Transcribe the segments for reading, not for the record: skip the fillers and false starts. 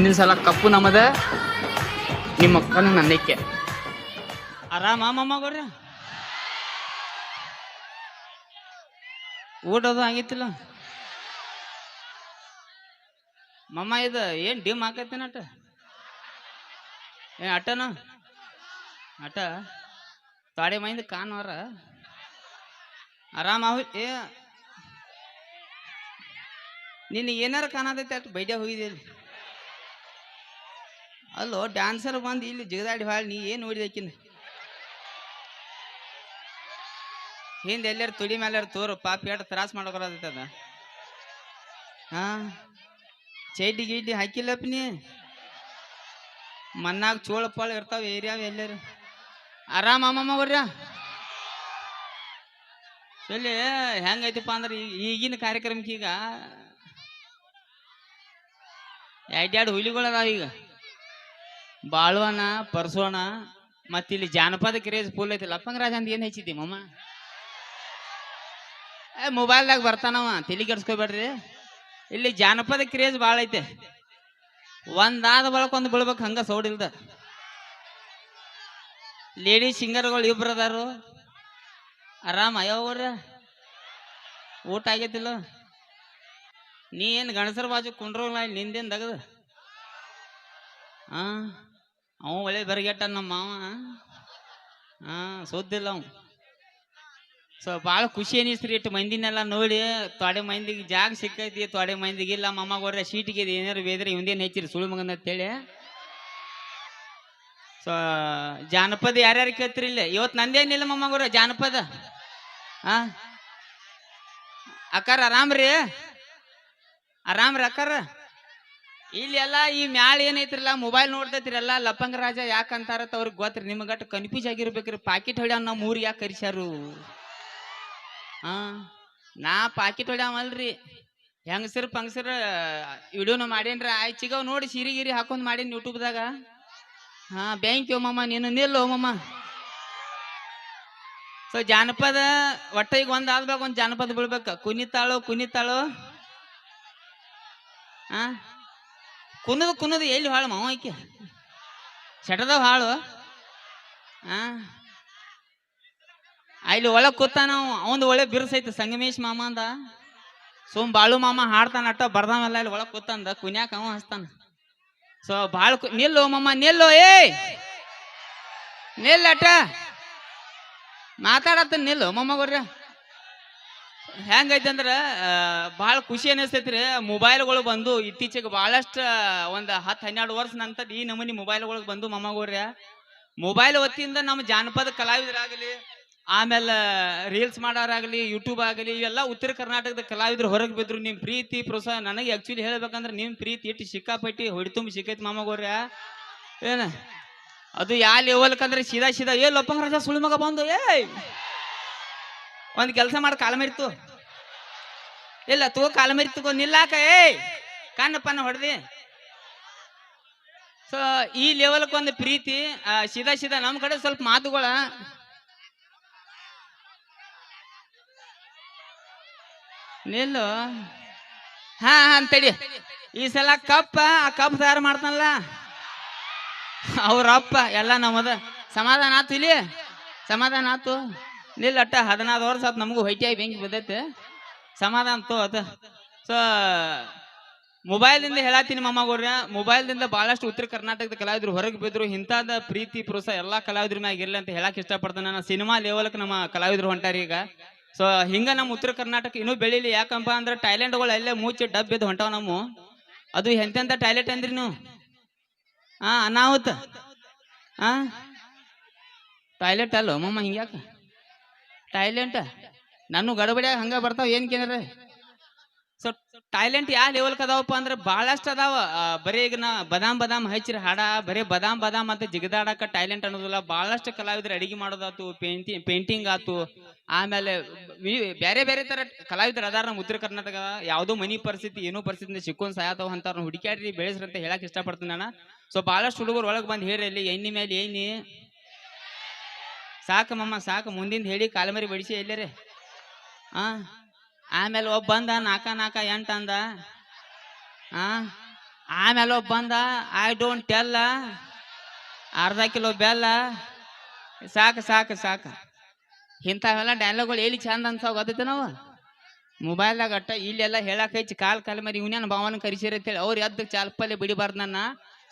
ಮುಂದಿನ ಸಲ ಕಪ್ಪು ನಮ್ಮದ, ನಿಮ್ಮ ಅಕ್ಕನ ನನ್ನಕ್ಕೆ. ಆರಾಮ ಮೊಮ್ಮಗೋರ್ರಿ? ಊಟದು ಆಗಿತ್ತಿಲ್ಲ ಮಮ್ಮ? ಇದು ಏನ್ ಡಿಮ್ ಹಾಕತ್ತೇನಟ? ಅಟ್ಟನ ಅಟ ತಾಡೆ ಮೈಂದ ಕಾನ್ವಾರ ಆರಾಮ ಏ ನಿನ್ನ ಏನಾರ ಕಾಣತೈತೆ ಅಟ್ ಬೈಡ್ಯ ಹೋಗಿದ್ದೆ ಅಲ್ಲೋ ಡ್ಯಾನ್ಸರ್ ಬಂದು ಇಲ್ಲಿ ಜಿಗದಾಡಿ ಹಾಳು. ನೀ ಏನು ನೋಡಿದಕ್ಕಿನ ಹಿಂದೆ ಎಲ್ಲಾರು ತುಡಿ ಮೇಲೆ ತೋರು ಪಾಪ ಎಷ್ಟು ತ್ರಾಸ ಮಾಡ್ಕೊಳತದ. ಹಾ ಚೈಡಿ ಗಿಡ್ಡಿ ಹಾಕಿಲ್ಲಪ್ಪ ನೀ. ಮನ್ನಾಗ ಚೋಳ ಪಾಳ ಇರ್ತಾವ ಏರಿಯಾವ ಎಲ್ಲಾರು. ಆರಾಮ ಅಮ್ಮಮ್ಮ ಬರ್ರ? ಎಲ್ಲಿ ಹೆಂಗೈತಿಪ್ಪ ಅಂದ್ರೆ ಈಗಿನ ಕಾರ್ಯಕ್ರಮಕ್ಕೆ ಈಗ ಎರಡೆರಡು ಹುಲಿಗಳದಾವ. ಈಗ ಬಾಳುವನ ಪರ್ಸೋಣ ಮತ್ತೆ ಇಲ್ಲಿ ಜಾನಪದ ಕ್ರೇಜ್ ಫುಲ್ ಐತಿ. ಲಪ್ಪಂಗರಾಜ ಅಂತ ಏನ್ ಹೆಚ್ಚಿದ್ದಿ ಮಮ್ಮ? ಮೊಬೈಲ್ದಾಗ ಬರ್ತಾನವ, ತಲೆ ಕೆಡ್ಸ್ಕೊಬೇಡ್ರಿ. ಇಲ್ಲಿ ಜಾನಪದ ಕ್ರೇಜ್ ಭಾಳ ಐತೆ. ಒಂದಾದ ಬಳಕ ಒಂದು ಬೀಳ್ಬೇಕು ಹಂಗ ಸೌಡಿಲ್ದ. ಲೇಡೀಸ್ ಸಿಂಗರ್ಗಳು ಇಬ್ರು ಅದಾರು. ಆರಾಮ ಯಾವ್ರ ಊಟ ಆಗೈತಿಲ್ಲ? ನೀ ಏನು ಗಣಸರ ಬಾಜು ಕುಂಡ್ರೋಲ್ಲ ನಿಂದೇನು ದಗದ? ಅವ ಒಳ್ಳೆ ಬರಿಗೆಟ್ಟ ನಮ್ಮ ಮಾವ. ಸೋದಿಲ್ಲ ಅವ. ಸೊ ಭಾಳ ಖುಷಿ ಅನಿಸ್ತ್ರಿ ಇಟ್ಟು ಮಂದಿನೆಲ್ಲ ನೋಡಿ. ತೊಡೆ ಮಂದಿಗೆ ಜಾಗ ಸಿಕ್ಕೈತಿ, ತೊಡೆ ಮಂದಿಗೆ ಇಲ್ಲ. ಮಮ್ಮಗೋರ್ರೆ ಸೀಟಿಗೆ ಏನಾರು ಬೇದ್ರೆ ಇವಂದೇನು ಹೆಚ್ಚಿರಿ ಸುಳು ಮಗನ ಅಂತೇಳಿ. ಸೊ ಜಾನಪದ ಯಾರ್ಯಾರು ಕೇಳ್ತಿರಿ ಇಲ್ಲ? ಇವತ್ತು ನಂದೇನಿಲ್ಲ ಮಮ್ಮಗೋರ ಜಾನಪದ. ಅಕ್ಕಾರ ಆರಾಮ್ರಿ? ಆರಾಮ್ರಿ ಅಕ್ಕಾರ? ಇಲ್ಲಿ ಎಲ್ಲ ಈ ಮ್ಯಾಳ ಏನೈತ್ರಲ್ಲ ಮೊಬೈಲ್ ನೋಡ್ತೈತ್ರಿಲ್ಲ. ಲಪ್ಪಂಗ ರಾಜ ಯಾಕಂತಾರತ್ತ ಅವ್ರಿಗೆ ಗೊತ್ತ್ರಿ. ನಿಮ್ಗಟ್ಟು ಕನ್ಫ್ಯೂಸ್ ಆಗಿರ್ಬೇಕ್ರಿ. ಪಾಕಿಟ್ ಹೊಡ್ಯಾವ ನಮ್ಮ ಊರಿಗೆ ಯಾಕೆ ಕರಿಸ್ಯಾರು? ನಾ ಪಾಕಿಟ್ ಹೊಡ್ಯಾವಲ್ರಿ. ಹೆಂಗಸರು ಪಂಗಸರ ವಿಡಿಯೋನ ಮಾಡೇನ್ರಿ. ಆಯ್ಚಿಗವ್ ನೋಡಿ ಸಿರಿಗಿರಿ ಹಾಕೊಂಡ್ ಮಾಡೀನಿ ಯೂಟ್ಯೂಬ್ದಾಗ. ಬ್ಯಾಂಕ್ ಮಮ್ಮ ನೀನು ನಿಲ್ಲೋ ಮಮ್ಮ. ಸೊ ಜಾನಪದ ಒಟ್ಟ ಈಗ ಒಂದ್ ಆದ್ಬೇಕು, ಒಂದು ಜಾನಪದ ಬೀಳ್ಬೇಕ. ಕುನಿತಾಳು ಕುನಿತಾಳು ಕುನದು ಎಲ್ಲಿ ಹಾಳು ಮಾವ ಆಯ್ಕೆ ಶಟದವ್ ಹಾಳು. ಅಲ್ಲಿ ಒಳಗ್ ಕೂತಾನ. ಅವಂದು ಒಳ್ಳೆ ಬಿರ್ಸೈತಿ ಸಂಗಮೇಶ್ ಮಾಮ ಅಂದ. ಬಾಳು ಮಾಮ ಹಾಡ್ತಾನ ಅಟ್ಟ ಬರ್ದಾವೆಲ್ಲ ಇಲ್ಲಿ ಒಳಗ್ ಕೂತಂದ ಕುನ್ಯಾಕ ಅವ ಹಸ್ತಾನ. ಸೊ ಬಾಳ ನಿಲ್ಲೋ ಮಮ್ಮ ನಿಲ್ಲೋ. ನಿಲ್ಲಟ ಮಾತಾಡತ್ತ ನಿಲ್ಲು ಮೊಮ್ಮಗೋರ್ರ. ಹೆಂಗೈತಿ ಅಂದ್ರ ಭಾಳ ಖುಷಿ ಅನಿಸ್ತೈತ್ರಿ. ಮೊಬೈಲ್ಗಳು ಬಂದು ಇತ್ತೀಚೆಗೆ ಭಾಳಷ್ಟು ಒಂದು 10-12 ವರ್ಷ ನಂತರ ಈ ನಮೂನಿ ಮೊಬೈಲ್ಗಳಿಗೆ ಬಂದು ಮೊಮ್ಮಗೋರ್ಯ. ಮೊಬೈಲ್ ವತಿಯಿಂದ ನಮ್ಮ ಜಾನಪದ ಕಲಾವಿದರಾಗಲಿ, ಆಮೇಲೆ ರೀಲ್ಸ್ ಮಾಡೋರಾಗಲಿ, ಯೂಟ್ಯೂಬ್ ಆಗಲಿ, ಇವೆಲ್ಲ ಉತ್ತರ ಕರ್ನಾಟಕದ ಕಲಾವಿದರು ಹೊರಗೆ ಬಿದ್ರು. ನಿಮ್ಮ ಪ್ರೀತಿ ಪ್ರೋತ್ಸಾಹ ನನಗೆ ಆ್ಯಕ್ಚುಲಿ ಹೇಳ್ಬೇಕಂದ್ರೆ ನಿಮ್ಮ ಪ್ರೀತಿ ಇಟ್ಟು ಸಿಕ್ಕಾಪಟ್ಟಿ ಹೊಡಿತುಂಬಿ ಸಿಕ್ಕೈತಿ ಮೊಮ್ಮಗೋರ್ಯ. ಏನ ಅದು ಯಾ ಲೆವೆಲ್ಕಂದ್ರೆ ಸೀದಾ ಲಪ್ಪಂಗ ರಾಜ ಸುಳಿ ಮಗ ಬಂದು ಒಂದು ಕೆಲಸ ಮಾಡಿ ಕಾಲ ಮರಿತು ಇಲ್ಲ ತಗೋ, ಕಾಲ ಮರಿ ತಗೋ, ನಿಲ್ಲಾಕ ಕಣ್ಣಪ್ಪನ ಹೊಡೆದಿ. ಸೊ ಈ ಲೆವೆಲ್ಕ್ ಒಂದು ಪ್ರೀತಿ ಸೀದಾ ನಮ್ಮ ಕಡೆ ಸ್ವಲ್ಪ ಮಾತುಗಳ ನಿಲ್ಲು. ಅಂತೇಳಿ ಈ ಸಲ ಕಪ್ಪ ತಯಾರು ಮಾಡ್ತಾನಲ್ಲ ಅವ್ರಪ್ಪ ಎಲ್ಲ ನಮ್ಮದ. ಸಮಾಧಾನ ಆತು ಇಲ್ಲಿ, ಸಮಾಧಾನ ಆತು. ನಿಲ್ಲಟ್ಟ 14 ವರ್ಷ ಆತು ನಮಗೂ ಹೊಯ್ಟಿಯಾಗಿ ಬೆಂಕಿ ಬಿದ್ದೈತೆ. ಸಮಾಧಾನ ತೋ ಅದ. ಸೊ ಮೊಬೈಲ್ದಿಂದ ಹೇಳತ್ತೀನಿ ಮೊಮ್ಮಗೋರ್ಯ, ಮೊಬೈಲ್ದಿಂದ ಭಾಳಷ್ಟು ಉತ್ತರ ಕರ್ನಾಟಕದ ಕಲಾವಿದರು ಹೊರಗೆ ಬಿದ್ರು. ಇಂಥದ ಪ್ರೀತಿ ಪ್ರೋತ್ಸಾಹ ಎಲ್ಲ ಕಲಾವಿದ್ರ ಮ್ಯಾಗ ಇರಲಿ ಅಂತ ಹೇಳಕ್ ಇಷ್ಟಪಡ್ತಾನೆ. ನಾನು ಸಿನಿಮಾ ಲೆವೆಲ್ಕ್ ನಮ್ಮ ಕಲಾವಿದರು ಹೊಂಟಾರಿ ಈಗ. ಸೊ ಹಿಂಗ ನಮ್ಮ ಉತ್ತರ ಕರ್ನಾಟಕ ಇನ್ನೂ ಬೆಳೀಲಿ. ಯಾಕಂಪ ಅಂದ್ರೆ ಟ್ಯಾಲೆಂಟ್ಗಳು ಅಲ್ಲೇ ಮೂಚಿ ಡಬ್ಬಿದ್ದು ಹೊಂಟಾವ ನಮ್ಮ. ಅದು ಎಂತೆಂಥ ಟ್ಯಾಲೆಂಟ್ ಅಂದ್ರಿ ನೀವು. ಅನಾಹುತ ಟಾಯ್ಲೆಟ್ ಅಲ್ಲೋ ಮಮ್ಮ ಹಿಂಗ್ಯಾಕ ಟಾಯ್ಲೆಂಟ್ ನಾನು ಗಡಬಡಿಯಾಗ ಹಂಗ ಬರ್ತಾವ ಏನ್ ಕೇಂದ್ರ. ಸೊ ಟಾಯ್ಲೆಂಟ್ ಯಾವ ಲೆವೆಲ್ಕ್ ಅದಾವಪ್ಪ ಅಂದ್ರೆ ಭಾಳಷ್ಟು ಅದಾವ. ಬರೀ ಈಗ ನಾ ಬದಾಮ್ ಹಚ್ಚಿರ ಹಾಡ ಬರೀ ಬದಾಮ್ ಅಂತ ಜಿಗದಾಡಕ ಟಾಯ್ಲೆಂಟ್ ಅನ್ನೋದಿಲ್ಲ. ಭಾಳಷ್ಟು ಕಲಾವಿದ್ರು ಅಡಿಗೆ ಮಾಡೋದಾತು, ಪೇಂಟಿಂಗ್ ಆತು, ಆಮೇಲೆ ಬೇರೆ ತರ ಕಲಾವಿದ್ರು ಅದಾರ ನಮ್ಮ ಉತ್ತರ ಕರ್ನಾಟಕ. ಯಾವುದೋ ಮನಿ ಪರಿಸ್ಥಿತಿ ಏನೋ ಪರಿಸ್ಥಿತಿ ಸಿಕ್ಕೊಂಡ್ ಸಾಯತಾವ ಅಂತ ಹುಡುಕ್ಯಾಡ್ರಿ ಬೆಳೆಸ್ರಿ ಅಂತ ಹೇಳಕ್ ಇಷ್ಟಪಡ್ತೀನಿ ನಾನು. ಸೊ ಭಾಳಷ್ಟು ಹುಡುಗರು ಒಳಗೆ ಬಂದು ಹೇಳಿ ಎಣ್ಣಿ ಮೇಲೆ ಎಣ್ಣಿ ಸಾಕು ಮಮ್ಮ ಸಾಕು, ಮುಂದಿಂದ ಹೇಳಿ ಕಾಲಮರಿ ಬಡಿಸಿ ಎಲ್ಲರೇ. ಆಮೇಲೆ ಒಬ್ಬ ಬಂದ 4 4 8 ಅಂದ. ಆಮೇಲೆ ಒಬ್ಬ ಬಂದ, ಐ ಡೋಂಟ್ ಟೆಲ್ಲ, ಅರ್ಧ ಕಿಲೋ ಬೆಲ್ಲ, ಸಾಕು ಸಾಕು ಸಾಕು. ಇಂಥವೆಲ್ಲ ಡೈಲಾಗ್ಗಳು ಎಲ್ಲಿ ಚಂದ ಅನ್ಸಾವ ಗೊತ್ತೈತೆ ನಾವು ಮೊಬೈಲ್ದಾಗ ಅಟ್ಟ ಇಲ್ಲೆಲ್ಲ ಹೇಳಕ್ ಹಚ್ಚಿ ಕಾಲ್ ಮರಿ ಇವನ್ಯಾನ ಭಾವನ ಕರಿಸಿರಿ ಅಂತೇಳಿ ಅವ್ರು ಎದ್ದು ಚಾಲ್ಪಲ್ಲಿ ಬಿಡಿಬಾರ್ದು ನನ್ನ.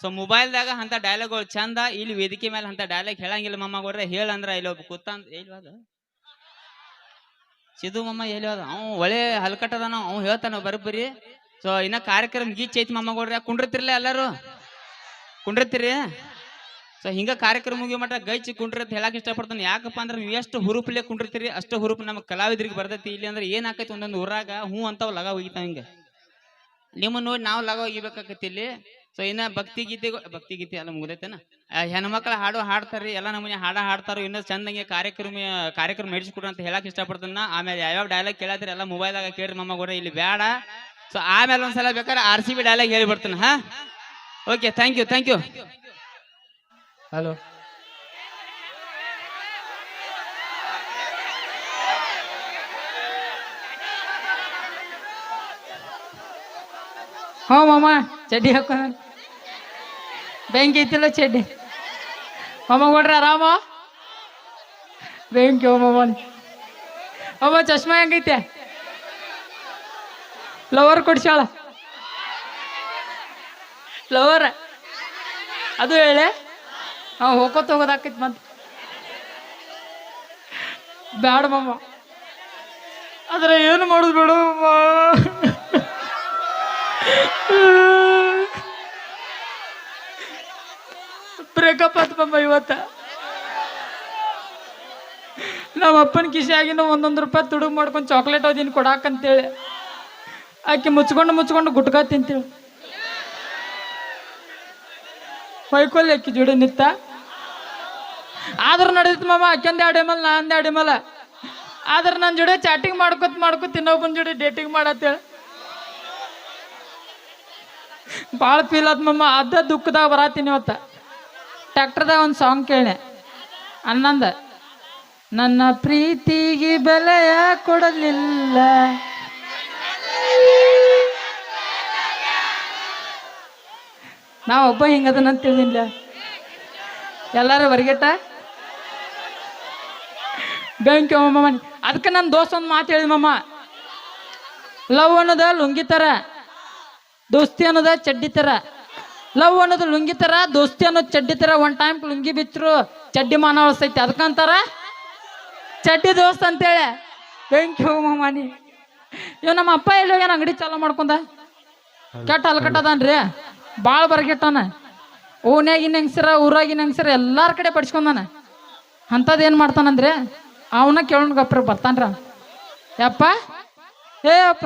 ಸೊ ಮೊಬೈಲ್ದಾಗ ಅಂತ ಡೈಲಾಗ್ಗಳು ಚಂದ, ಇಲ್ಲಿ ವೇದಿಕೆ ಮೇಲೆ ಅಂತ ಡೈಲಾಗ್ ಹೇಳಂಗಿಲ್ಲ ಮಮ್ಮಗೌಡ್ರೆ. ಹೇಳಂದ್ರ ಇಲ್ಲಿ ಒಬ್ಬ ಕೂತಂತ ಎಲ್ಲಿವಾದ ಸಿದ್ದು ಮಮ್ಮ ಎಲ್ಲಿವಾದ ಅವ್ ಒಳ್ಳೆ ಹಲ್ಕಟ್ಟದಾನ, ಅವ್ ಹೇಳ್ತಾನ ಬರೋಬ್ಬರಿ. ಸೊ ಇನ್ನ ಕಾರ್ಯಕ್ರಮ ಗೀಚ್ ಐತಿ ಮಮ್ಮಗೌಡ್ರೆ, ಕುಂಡಿರ್ತಿರ್ಲಿ ಎಲ್ಲರೂ ಕುಂಡಿರ್ತೀರಿ. ಸೊ ಹಿಂಗ ಕಾರ್ಯಕ್ರಮ ಮುಗಿ ಮಟ್ಟ ಗೈಚಿ ಕುಂಡ್ರಿ ಅಂತ ಹೇಳಕ್ ಇಷ್ಟಪಡ್ತಾನೆ. ಯಾಕಪ್ಪ ಅಂದ್ರೆ ನೀವು ಎಷ್ಟು ಹುರುಪ್ಲೆ ಕುಂಡಿರ್ತೀರಿ ಅಷ್ಟು ಹುರುಪ್ ನಮ್ಗೆ ಕಲಾವಿದ್ರಿಗೆ ಬರ್ತೈತಿ. ಇಲ್ಲಿ ಅಂದ್ರೆ ಏನ್ ಆಕೈತಿ ಒಂದೊಂದು ಊರಾಗ ಹೂ ಅಂತಾವ್ ಲಗ ಹೋಗಿತಾವ. ಹಿಂಗ ನಿಮ್ಮ ನೋಡಿ ನಾವು ಲಗ ಹೋಗಿಬೇಕಾಕತಿ ಇಲ್ಲಿ. ಸೊ ಇನ್ನ ಭಕ್ತಿ ಗೀತೆ ಎಲ್ಲ ಮುಗ್ದೈತೇನ. ಹೆಣ್ಮಕ್ಳ ಹಾಡು ಹಾಡ್ತಾರ್ರಿ, ಎಲ್ಲ ನಮ್ಮನೆ ಹಾಡ್ತಾರ. ಇನ್ನೂ ಚಂದಂಗೆ ಕಾರ್ಯಕ್ರಮ ನಡೆಸಿಕೊಡ್ರಿ ಅಂತ ಹೇಳಕ್ ಇಷ್ಟಪಡ್ತಾನ. ಆಮೇಲೆ ಯಾವ್ಯಾವ ಡೈಲಾಗ್ ಕೇಳತ್ರಿ ಎಲ್ಲ ಮೊಬೈಲ್ದಾಗ ಕೇಳ್ರಿ ಮಮ್ಮಗೌಡ್ರೆ, ಇಲ್ಲಿ ಬೇಡ. ಸೊ ಆಮೇಲೆ ಒಂದ್ಸಲ ಬೇಕಾದ್ರೆ RCB ಡೈಲಾಗ್ ಹೇಳಿ ಬರ್ತಾನೆ. ಹಾ, ಓಕೆ, ಥ್ಯಾಂಕ್ ಯು. ಹಲೋ, ಹ್ಞೂ ಮಾಮ ಚಡ್ಡಿ ಹಾಕೋ, ಬೆಂಕಿ ಐತಿಲ್ಲ ಚಡ್ಡಿ. ಮಾಮ ಕೊಡ್ರಿ ಆರಾಮ? ಬೆಂಕಿ ಓ ಮಾಮ ಚಶ್ಮಾ ಹೆಂಗೈತೆ? ಲವರ್ ಕೊಡ್ಸಾಳ, ಲವರ್ ಅದು ಹೇಳೆ. ಹೋಗೋತ್ ಹೋಗೋದಾಕೈತಿ ಮತ್ತೆ ಬ್ಯಾಡ ಮಾಮ. ಆದ್ರೆ ಏನು ಮಾಡುದು ಬೇಡ ಬ್ರೇಕಪ್ ಆತ್ ಮಾಮ. ಇವತ್ತ ನಮ್ಮ ಅಪ್ಪನ ಕಿಶೆಯಾಗಿನ ₹1 ತುಡುಗು ಮಾಡ್ಕೊಂಡು ಚಾಕ್ಲೇಟ್ ಓದಿನ ಕೊಡಾಕಂತೇಳಿ ಆಕೆ ಮುಚ್ಕೊಂಡು ಗುಟ್ಕಾ ತಿಂತೇಳಿ ಹೊಯ್ಕೊಲ್ಲಿ ಅಕ್ಕಿ ಜೋಡಿ ನಿತ್ತ. ಆದ್ರೂ ನಡೆದಿತ್ತು ಮಾಮ, ಆಕೆಂದ 2 ಎಮಲ್ ನಾ ಅಂದ 2 ಎಮಲ್. ಆದ್ರೆ ನನ್ನ ಜೋಡಿ ಚಾಟಿಂಗ್ ಮಾಡ್ಕೊತ ಇನ್ನೊಬ್ಬನ ಜೋಡಿ ಡೇಟಿಂಗ್ ಮಾಡತ್ತೇಳಿ ಭಾಳ ಫೀಲ್ ಆತ್ ಮಾಮ. ಅದ ದುಃಖದಾಗ ಬರತ್ತೀನಿ ಇವತ್ತ. ಟ್ಯಾಕ್ಟರ್ದಾಗ ಒಂದು ಸಾಂಗ್ ಕೇಳಿ ಅನ್ನಂದ, ನನ್ನ ಪ್ರೀತಿಗೆ ಬೆಲೆಯ ಕೊಡಲಿಲ್ಲ, ನಾ ಒಬ್ಬ ಹಿಂಗದನಂತ ತಿಳಿದಿಲ್ಲ. ಎಲ್ಲಾರು ಹೊರಗೆಟ್ಟ ಬೆಂಕಿ ಮಾಮ. ಅದಕ್ಕೆ ನನ್ನ ದೋಸ್ತ ಒಂದು ಮಾತು ಹೇಳಿದ ಮಾಮ, ಲವ್ ಅನ್ನೋದ ಲುಂಗಿ ಥರ, ದೋಸ್ತಿ ಅನ್ನೋದ ಚಡ್ಡಿ ಥರ. ಲವ್ ಅನ್ನೋದು ಲುಂಗಿ ಥರ, ದೋಸ್ತಿ ಅನ್ನೋದು ಚಡ್ಡಿ ಥರ. ಒನ್ ಟೈಮ್ ಲುಂಗಿ ಬಿಚ್ಚರು ಚಡ್ಡಿ ಮಾನ ಅಳಿಸ್ತೈತಿ, ಅದಕ್ಕಂತಾರ ಚಡ್ಡಿ ದೋಸ್ತ್ ಅಂತೇಳಿ. ಬೆಂಕಿ ಮಾಮನಿ ಇವ್ ನಮ್ಮ ಅಪ್ಪ ಎಲ್ಲಿ ಹೋಗ್ಯಾನ ಅಂಗಡಿ ಚಾಲು ಮಾಡ್ಕೊಂಡ, ಕೆಟ್ಟ ಹಲ್ಕಟ್ಟದನ್ರಿ, ಭಾಳ ಬರಗೆಟ್ಟವನ. ಓನ್ಯಾಗಿನ ಹೆಂಗ್ಸರ ಊರಾಗಿನ ಹೆಂಗ್ಸರ ಎಲ್ಲಾರ ಕಡೆ ಪಡಿಸ್ಕೊಂಡಾನ. ಅಂಥದ್ದು ಏನು ಮಾಡ್ತಾನಂದ್ರೆ ಅವನ ಕೇಳೋಣ ಗಪ್ರ ಬರ್ತಾನ್ರ. ಯಪ್ಪ ಏ ಅಪ್ಪ